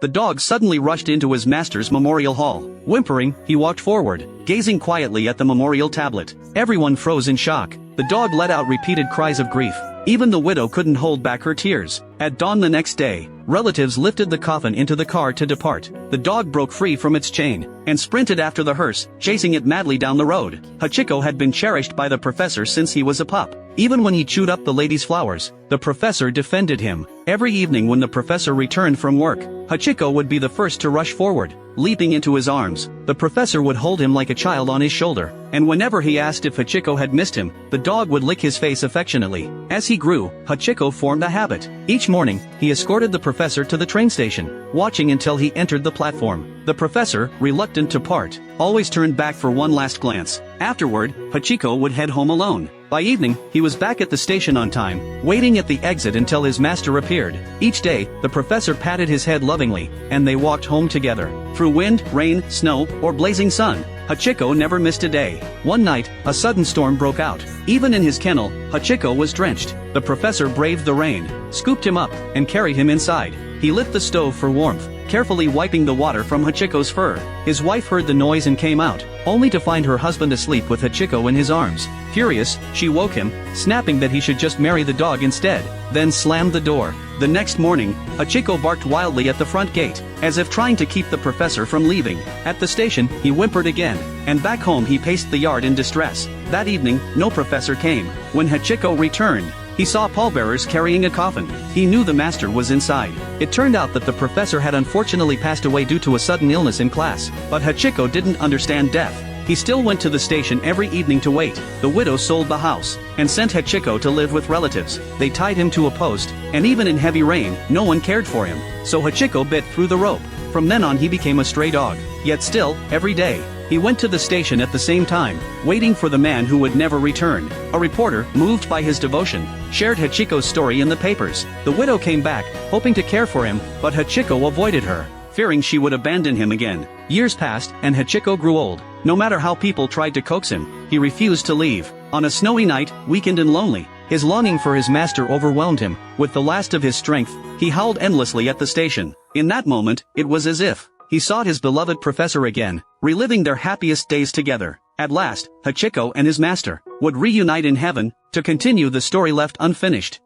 the dog suddenly rushed into his master's memorial hall. Whimpering, he walked forward, gazing quietly at the memorial tablet. Everyone froze in shock. The dog let out repeated cries of grief. Even the widow couldn't hold back her tears. At dawn the next day, relatives lifted the coffin into the car to depart. The dog broke free from its chain, and sprinted after the hearse, chasing it madly down the road. Hachikō had been cherished by the professor since he was a pup. Even when he chewed up the lady's flowers, the professor defended him. Every evening when the professor returned from work, Hachikō would be the first to rush forward, leaping into his arms. The professor would hold him like a child on his shoulder, and whenever he asked if Hachikō had missed him, the dog would lick his face affectionately. As he grew, Hachikō formed a habit. Each morning, he escorted the professor to the train station, watching until he entered the platform. The professor, reluctant to part, always turned back for one last glance. Afterward, Hachikō would head home alone. By evening, he was back at the station on time, waiting at the exit until his master appeared. Each day, the professor patted his head lovingly, and they walked home together. Through wind, rain, snow, or blazing sun, Hachikō never missed a day. One night, a sudden storm broke out. Even in his kennel, Hachikō was drenched. The professor braved the rain, scooped him up, and carried him inside. He lit the stove for warmth, carefully wiping the water from Hachikō's fur. His wife heard the noise and came out, only to find her husband asleep with Hachikō in his arms. Furious, she woke him, snapping that he should just marry the dog instead, then slammed the door. The next morning, Hachikō barked wildly at the front gate, as if trying to keep the professor from leaving. At the station, he whimpered again, and back home he paced the yard in distress. That evening, no professor came. When Hachikō returned, he saw pallbearers carrying a coffin. He knew the master was inside. It turned out that the professor had unfortunately passed away due to a sudden illness in class, but Hachikō didn't understand death. He still went to the station every evening to wait. The widow sold the house, and sent Hachikō to live with relatives. They tied him to a post, and even in heavy rain, no one cared for him. So Hachikō bit through the rope. From then on he became a stray dog. Yet still, every day, he went to the station at the same time, waiting for the man who would never return. A reporter, moved by his devotion, shared Hachikō's story in the papers. The widow came back, hoping to care for him, but Hachikō avoided her, fearing she would abandon him again. Years passed, and Hachikō grew old. No matter how people tried to coax him, he refused to leave. On a snowy night, weakened and lonely, his longing for his master overwhelmed him. With the last of his strength, he howled endlessly at the station. In that moment, it was as if he sought his beloved professor again, reliving their happiest days together. At last, Hachikō and his master would reunite in heaven, to continue the story left unfinished.